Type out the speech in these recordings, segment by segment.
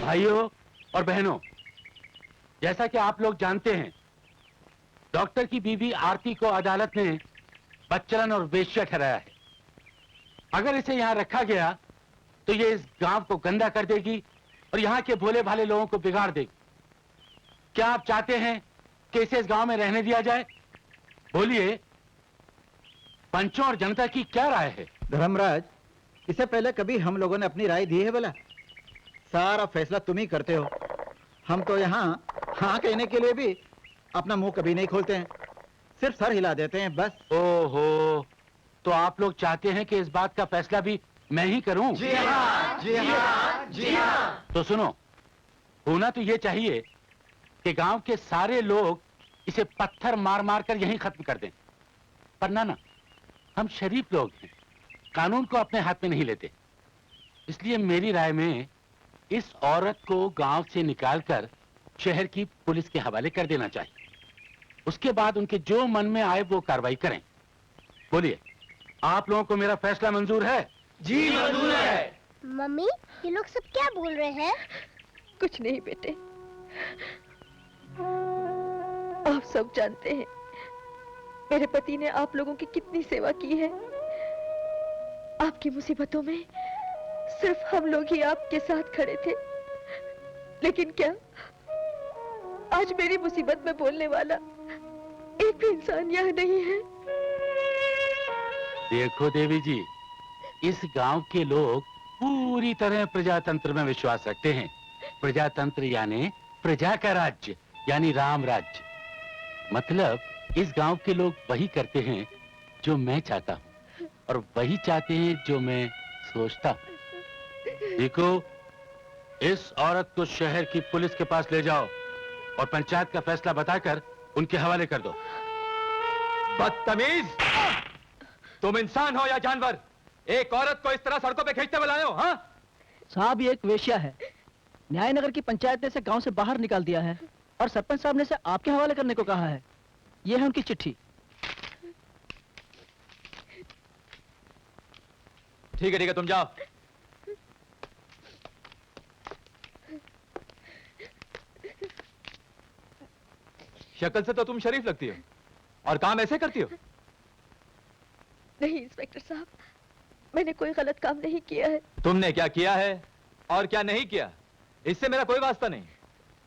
भाइयों और बहनों, जैसा कि आप लोग जानते हैं, डॉक्टर की बीवी आरती को अदालत ने बदचलन और वेश्या ठहराया है। अगर इसे यहाँ रखा गया तो ये इस गांव को गंदा कर देगी और यहाँ के भोले भाले लोगों को बिगाड़ देगी। क्या आप चाहते हैं कि इसे इस गांव में रहने दिया जाए? बोलिए, पंचों और जनता की क्या राय है? धर्मराज, इससे पहले कभी हम लोगों ने अपनी राय दी है भला? सारा फैसला तुम ही करते हो। हम तो यहाँ हाँ कहने के लिए भी अपना मुंह कभी नहीं खोलते हैं, सिर्फ सर हिला देते हैं बस। ओहो, तो आप लोग चाहते हैं कि इस बात का फैसला भी मैं ही करूं? जी हाँ, जी हाँ, जी हाँ। तो सुनो, होना तो ये चाहिए कि गांव के सारे लोग इसे पत्थर मार मार कर यहीं खत्म कर दें, पर ना, हम शरीफ लोग हैं, कानून को अपने हाथ में नहीं लेते। इसलिए मेरी राय में इस औरत को गांव से निकालकर शहर की पुलिस के हवाले कर देना चाहिए। उसके बाद उनके जो मन में आए वो कार्रवाई करें। बोलिए, आप लोगों को मेरा फैसला मंजूर है? जी मंजूर है। मम्मी, ये लोग सब क्या बोल रहे हैं? कुछ नहीं बेटे, आप सब जानते हैं मेरे पति ने आप लोगों की कितनी सेवा की है। आपकी मुसीबतों में सिर्फ हम लोग ही आपके साथ खड़े थे, लेकिन क्या आज मेरी मुसीबत में बोलने वाला एक भी इंसान यहाँ नहीं है? देखो देवी जी, इस गांव के लोग पूरी तरह प्रजातंत्र में विश्वास रखते हैं। प्रजातंत्र यानी प्रजा का राज्य, यानी राम राज्य। मतलब इस गांव के लोग वही करते हैं जो मैं चाहता हूँ और वही चाहते हैं जो मैं सोचता हूँ। देखो, इस औरत को शहर की पुलिस के पास ले जाओ और पंचायत का फैसला बताकर उनके हवाले कर दो। बदतमीज! तुम इंसान हो या जानवर? एक औरत को इस तरह सड़कों पे खींचते हुए लाए हो? हाँ साहब, ये एक वेश्या है। न्यायनगर की पंचायत ने इसे गांव से बाहर निकाल दिया है और सरपंच साहब ने इसे आपके हवाले करने को कहा है। ये है उनकी चिट्ठी। ठीक है, तुम जाओ। शक्ल से तो तुम शरीफ लगती हो और काम ऐसे करती हो। नहीं इंस्पेक्टर साहब, मैंने कोई गलत काम नहीं किया है। तुमने क्या किया है और क्या नहीं किया, इससे मेरा कोई वास्ता नहीं।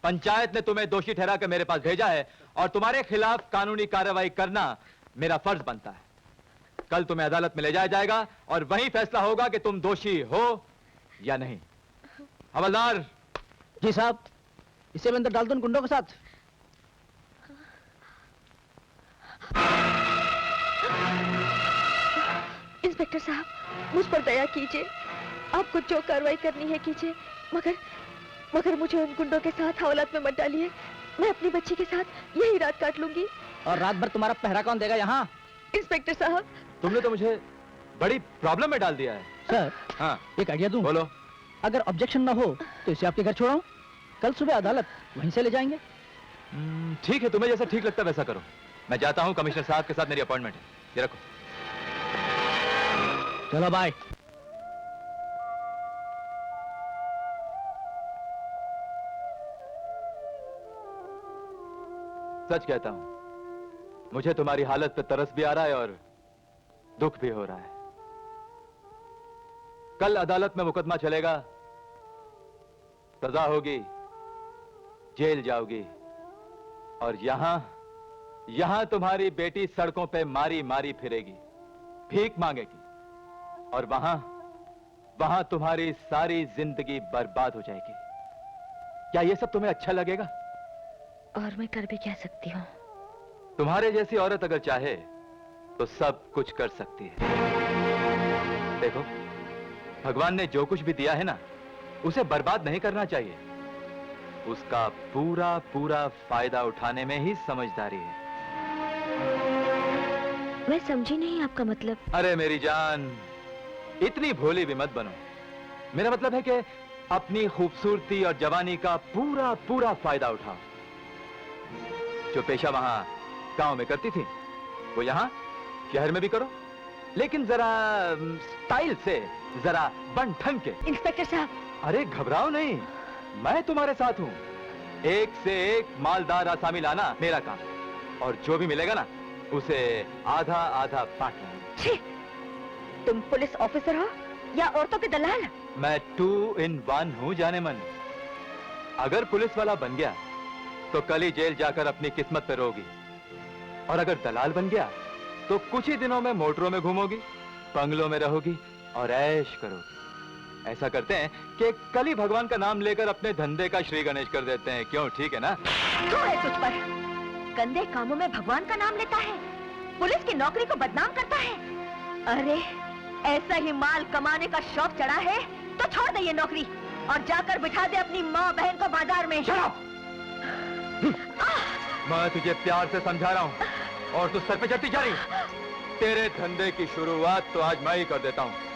पंचायत ने तुम्हें दोषी ठहरा कर मेरे पास भेजा है और तुम्हारे खिलाफ कानूनी कार्रवाई करना मेरा फर्ज बनता है। कल तुम्हें अदालत में ले जाया जाएगा और वहीं फैसला होगा कि तुम दोषी हो या नहीं। हवलदार। जी साहब, इसे मैं अंदर डाल दूं उन गुंडों के साथ? इंस्पेक्टर साहब, मुझ पर दया कीजिए। आपको जो कार्रवाई करनी है कीजिए, मगर मुझे उन गुंडों के साथ हवालात में मत डालिए। मैं अपनी बच्ची के साथ यही रात काट लूंगी। और रात भर तुम्हारा पहरा कौन देगा यहाँ? इंस्पेक्टर साहब, तुमने तो मुझे बड़ी प्रॉब्लम में डाल दिया है। सर, हाँ, एक आइडिया दूं? बोलो। अगर ऑब्जेक्शन ना हो तो इसे आपके घर छोड़ाऊं, कल सुबह अदालत वहीं से ले जाएंगे। ठीक है, तुम्हें जैसा ठीक लगता है वैसा करो। मैं जाता हूँ, कमिश्नर साहब के साथ मेरी अपॉइंटमेंट है। ये रखो। चलो बाय। सच कहता हूं, मुझे तुम्हारी हालत पे तरस भी आ रहा है और दुख भी हो रहा है। कल अदालत में मुकदमा चलेगा, सजा होगी, जेल जाओगी और यहां तुम्हारी बेटी सड़कों पे मारी मारी फिरेगी, भीख मांगेगी और वहां तुम्हारी सारी जिंदगी बर्बाद हो जाएगी। क्या यह सब तुम्हें अच्छा लगेगा? और मैं कर भी क्या सकती हूँ? तुम्हारे जैसी औरत अगर चाहे तो सब कुछ कर सकती है। देखो, भगवान ने जो कुछ भी दिया है ना, उसे बर्बाद नहीं करना चाहिए। उसका पूरा पूरा फायदा उठाने में ही समझदारी है। मैं समझी नहीं आपका मतलब। अरे मेरी जान, इतनी भोली भी मत बनो। मेरा मतलब है कि अपनी खूबसूरती और जवानी का पूरा पूरा फायदा उठाओ। जो पेशा वहां गांव में करती थी, वो यहां शहर में भी करो, लेकिन जरा स्टाइल से, जरा बन ठन के। इंस्पेक्टर साहब, अरे घबराओ नहीं, मैं तुम्हारे साथ हूं। एक से एक मालदार आसामी लाना मेरा काम है। और जो भी मिलेगा ना, उसे आधा आधा बांट लेना। छी! तुम पुलिस ऑफिसर हो या औरतों के दलाल? मैं 2 in 1 हूं जाने मन। अगर पुलिस वाला बन गया तो कल ही जेल जाकर अपनी किस्मत पे रोगी, और अगर दलाल बन गया तो कुछ ही दिनों में मोटरों में घूमोगी, बंगलों में रहोगी और ऐश करोगी। ऐसा करते हैं कि कल ही भगवान का नाम लेकर अपने धंधे का श्री गणेश कर देते हैं। क्यों, ठीक है ना? क्यों है तुझ पर? गंदे कामों में भगवान का नाम लेता है, पुलिस की नौकरी को बदनाम करता है। अरे ऐसा ही माल कमाने का शौक चढ़ा है तो छोड़ दे ये नौकरी और जाकर बिठा दे अपनी माँ बहन को बाजार में। मैं तुझे प्यार से समझा रहा हूँ और तू सर पे चढ़ती जा रही। तेरे धंधे की शुरुआत तो आज मैं ही कर देता हूँ।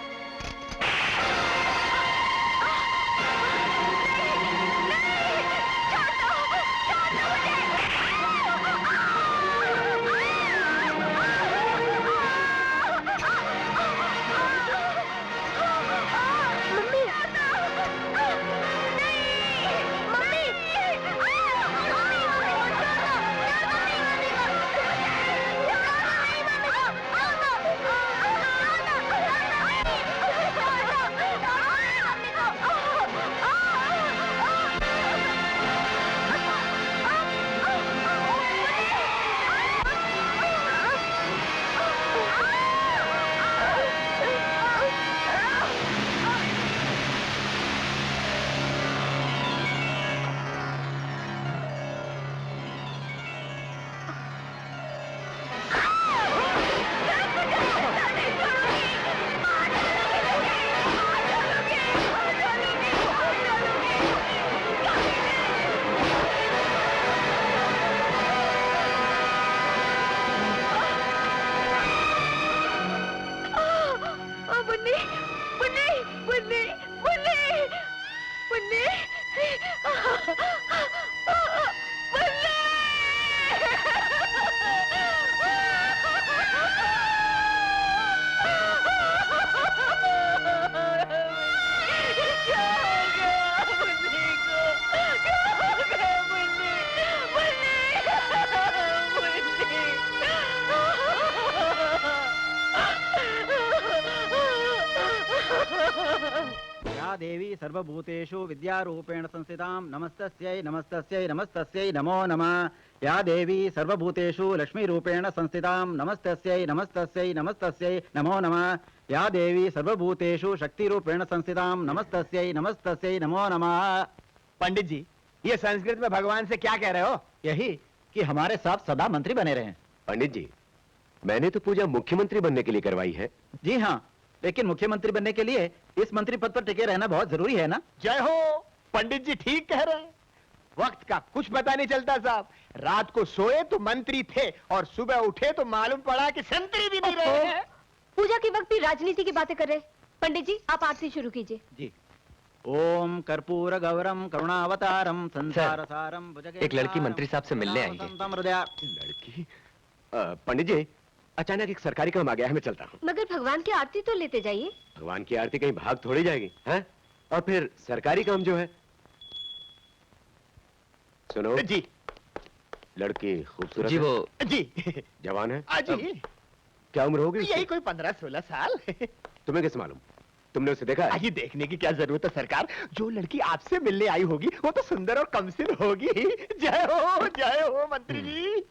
देवी सर्वभूतेषु विद्यारूपेण संस्थितां नमस्तस्यै नमस्तस्यै नमस्तस्यै नमो नमः। या देवी सर्वभूतेषु लक्ष्मीरूपेण संस्थितां नमस्तस्यै नमस्तस्यै नमस्तस्यै नमो नमः। या देवी सर्वभूतेषु शक्तिरूपेण संस्थितां नमस्तस्यै नमस्तस्यै नमो नमः। पंडित जी, ये संस्कृत में भगवान से क्या कह रहे हो? यही कि हमारे साथ सदा मंत्री बने रहें। पंडित जी, मैंने तो पूजा मुख्यमंत्री बनने के लिए करवाई है। जी हाँ, लेकिन मुख्यमंत्री बनने के लिए इस मंत्री पद पर टिके रहना बहुत जरूरी है ना। जय हो, पंडित जी ठीक कह रहे हैं। वक्त का कुछ पता नहीं चलता साहब। रात को सोए तो मंत्री थे और सुबह उठे तो मालूम पड़ा कि संतरी भी नहीं रहे हैं। पूजा के वक्त भी राजनीति की बातें कर रहे। पंडित जी, आप आरती शुरू कीजिए। जी। ओम कर्पूर गौरम करुणावतारम संसार सारम भुजगेन्द्रहारम। एक लड़की मंत्री साहब से मिलने आई है। लड़की? पंडित जी, अचानक एक सरकारी काम आ गया है, मैं चलता हूँ। मगर भगवान की आरती तो लेते जाइए। भगवान की आरती कहीं भाग थोड़ी जाएगी, हैं? और फिर सरकारी काम जो है। सुनो जी, लड़की खूबसूरत जी, है? वो जी जवान है? जी, क्या उम्र होगी उसकी? यही कोई 15-16 साल। तुम्हें कैसे मालूम? तुमने उसे देखा है? ये देखने की क्या जरूरत है सरकार। जो लड़की आपसे मिलने आई होगी वो तो सुंदर और कमसिन होगी। जय हो मंत्री जी।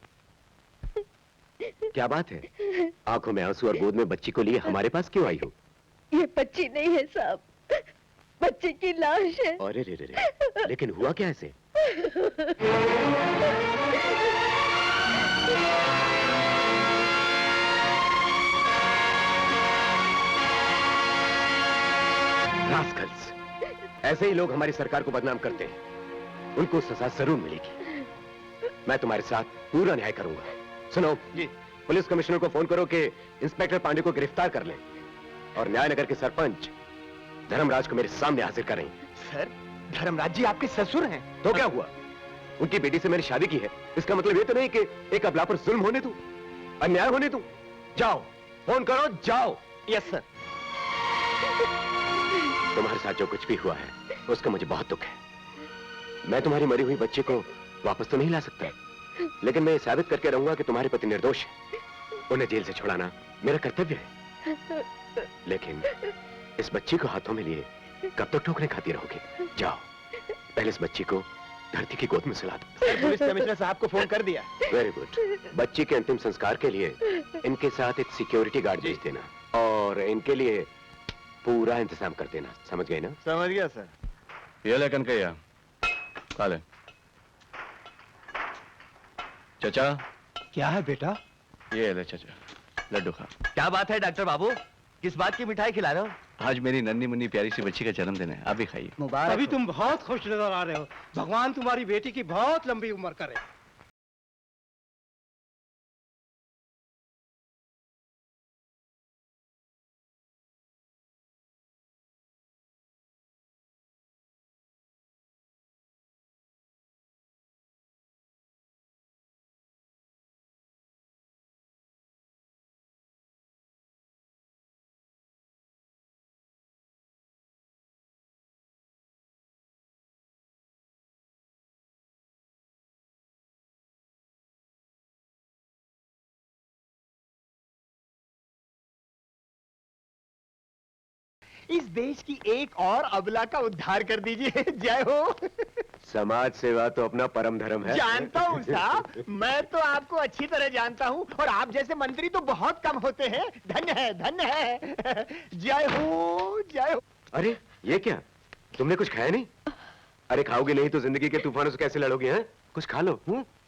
क्या बात है, आंखों में आंसू और गोद में बच्ची को लिए हमारे पास क्यों आई हो? ये बच्ची नहीं है साहब, बच्चे की लाश है। अरे रे रे रे, लेकिन हुआ क्या ऐसे? रास्कल्स, ऐसे ही लोग हमारी सरकार को बदनाम करते हैं। उनको सजा जरूर मिलेगी। मैं तुम्हारे साथ पूरा न्याय करूंगा। सुनो जी, पुलिस कमिश्नर को फोन करो कि इंस्पेक्टर पांडे को गिरफ्तार कर लें और न्यायनगर के सरपंच धर्मराज को मेरे सामने हाजिर करें। सर, धर्मराज जी आपके ससुर हैं। तो क्या हुआ? उनकी बेटी से मैंने शादी की है, इसका मतलब ये तो नहीं कि एक अबला पर जुल्म होने दूं, अन्याय होने दूं। जाओ, फोन करो, जाओ। Yes sir. तुम्हारे साथ जो कुछ भी हुआ है उसका मुझे बहुत दुख है। मैं तुम्हारी मरी हुई बच्ची को वापस तो नहीं ला सकता, लेकिन मैं ये साबित करके रहूंगा कि तुम्हारे पति निर्दोष है। उन्हें जेल से छुड़ाना मेरा कर्तव्य है। लेकिन इस बच्ची को हाथों में लिए कब तक ठोकरें खाती रहोगे? जाओ, पहले इस बच्ची को धरती की गोद में सुला दो। पुलिस कमिश्नर साहब को फोन कर दिया। Very good. बच्ची के अंतिम संस्कार के लिए इनके साथ एक सिक्योरिटी गार्ड भेज देना और इनके लिए पूरा इंतजाम कर देना। समझ गए ना? समझ गया सर। ये ले कनकैया, खा ले। चाचा, क्या है बेटा? ये ले चाचा, लड्डू खा। क्या बात है डॉक्टर बाबू, किस बात की मिठाई खिला रहे हो? आज मेरी नन्ही मुन्नी प्यारी सी बच्ची का जन्मदिन है, आप भी खाइए। मुबारक अभी हो। तुम बहुत खुश नजर आ रहे हो। भगवान तुम्हारी बेटी की बहुत लंबी उम्र करे। इस देश की एक और अबला का उद्धार कर दीजिए। जय हो। समाज सेवा तो अपना परम धर्म है। जानता हूँ साहब, मैं तो आपको अच्छी तरह जानता हूँ और आप जैसे मंत्री तो बहुत कम होते हैं। धन्य है, धन्य है। जय हो, जय हो। अरे ये क्या, तुमने कुछ खाया नहीं? अरे खाओगे नहीं तो जिंदगी के तूफानों से कैसे लड़ोगे? हैं? कुछ खा लो।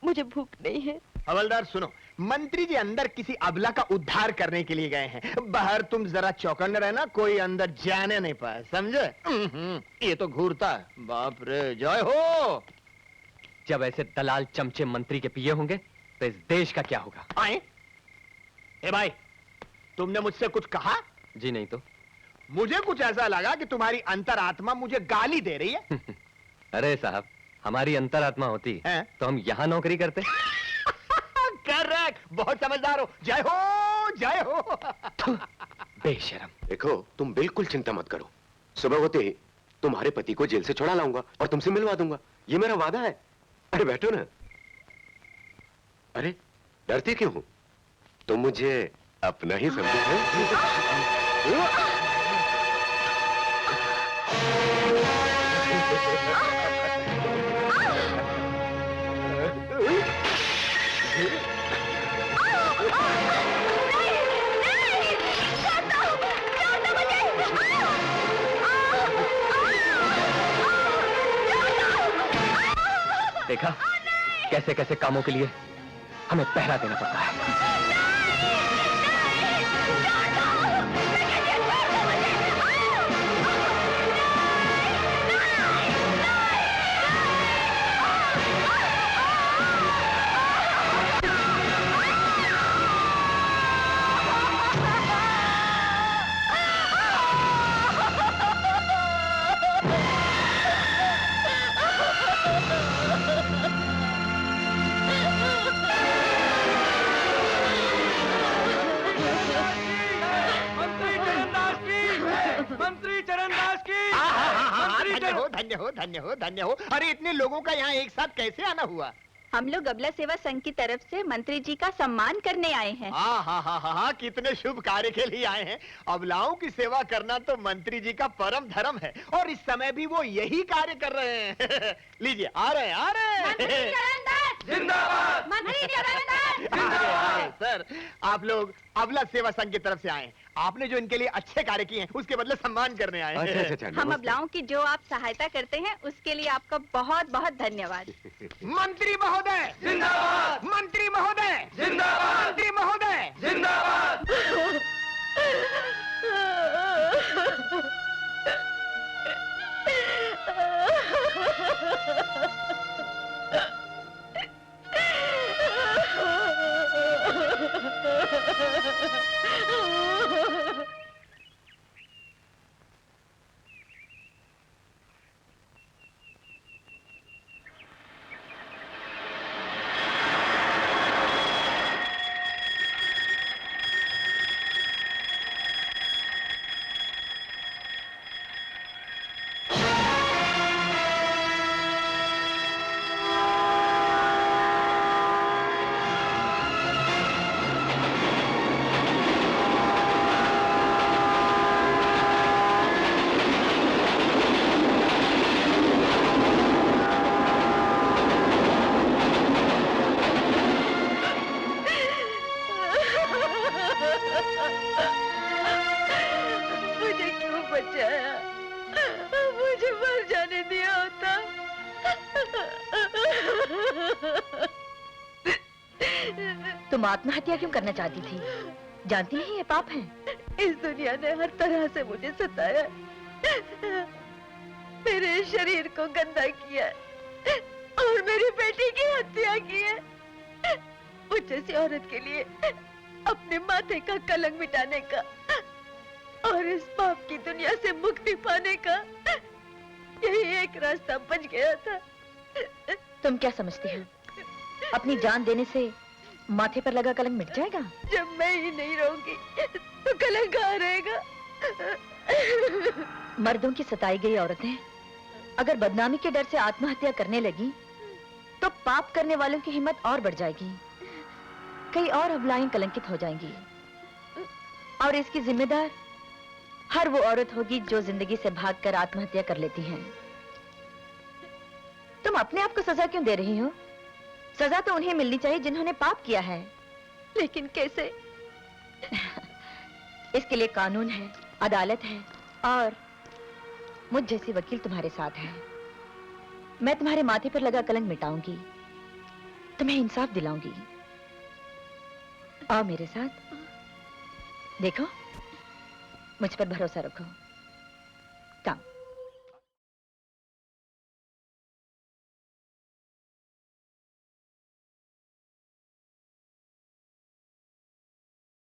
मुझे भूख नहीं है। हवलदार सुनो, मंत्री जी अंदर किसी अबला का उद्धार करने के लिए गए हैं। बाहर तुम जरा चौकन्ने रहना, कोई अंदर जाने नहीं पाए, समझे? ये तो घूरता है। बाप रे, जय हो। जब ऐसे दलाल चमचे मंत्री के पिए होंगे तो इस देश का क्या होगा? आए? ए भाई, तुमने मुझसे कुछ कहा? जी नहीं तो। मुझे कुछ ऐसा लगा कि तुम्हारी अंतरात्मा मुझे गाली दे रही है। अरे साहब, हमारी अंतरात्मा होती है? तो हम यहाँ नौकरी करते। करेक्ट, बहुत समझदार हो। जय हो, जय हो। बेशरम। देखो, तुम बिल्कुल चिंता मत करो। सुबह होते ही तुम्हारे पति को जेल से छुड़ा लाऊंगा और तुमसे मिलवा दूंगा। ये मेरा वादा है। अरे बैठो ना। अरे डरते क्यों हो? तुम मुझे अपना ही समझो। देखा कैसे कैसे कामों के लिए हमें पहरा देना पड़ता है। धन्य हो, धन्य हो, धन्य हो। अरे इतने लोगों का यहाँ एक साथ कैसे आना हुआ? हम लोग अबला सेवा संघ की तरफ से मंत्री जी का सम्मान करने आए हैं। हाँ, कितने शुभ कार्य के लिए आए हैं। अबलाओं की सेवा करना तो मंत्री जी का परम धर्म है और इस समय भी वो यही कार्य कर रहे हैं। लीजिए, आ रहे हैं, आ रहे हैं। जिंदाबाद! मंत्री जिंदाबाद! सर, आप लोग अबला सेवा संघ की तरफ से आए हैं। आपने जो इनके लिए अच्छे कार्य किए हैं उसके बदले सम्मान करने आए हैं। अच्छा, हम अबलाओं की जो आप सहायता करते हैं उसके लिए आपका बहुत बहुत धन्यवाद। मंत्री महोदय जिंदाबाद! मंत्री महोदय जिंदाबाद! मंत्री महोदय जिंदाबाद! तुम आत्महत्या क्यों करना चाहती थी? जानती नहीं ये पाप है? इस दुनिया ने हर तरह से मुझे सताया, मेरे शरीर को गंदा किया और मेरी बेटी की हत्या की है। मुझ जैसी औरत के लिए अपने माथे का कलंक मिटाने का और इस पाप की दुनिया से मुक्ति पाने का यही एक रास्ता बच गया था। तुम क्या समझती हो, अपनी जान देने से माथे पर लगा कलंक मिट जाएगा? जब मैं ही नहीं रहूंगी तो कलंक कहाँ रहेगा? मर्दों की सताई गई औरतें अगर बदनामी के डर से आत्महत्या करने लगी तो पाप करने वालों की हिम्मत और बढ़ जाएगी, कई और अबलाएं कलंकित हो जाएंगी और इसकी जिम्मेदार हर वो औरत होगी जो जिंदगी से भागकर आत्महत्या कर लेती हैं। तुम अपने आप को सजा क्यों दे रही हो? सजा तो उन्हें मिलनी चाहिए जिन्होंने पाप किया है। लेकिन कैसे? इसके लिए कानून है, अदालत है और मुझ जैसी वकील तुम्हारे साथ है। मैं तुम्हारे माथे पर लगा कलंक मिटाऊंगी, तुम्हें इंसाफ दिलाऊंगी। आओ मेरे साथ, देखो मुझ पर भरोसा रखो। काम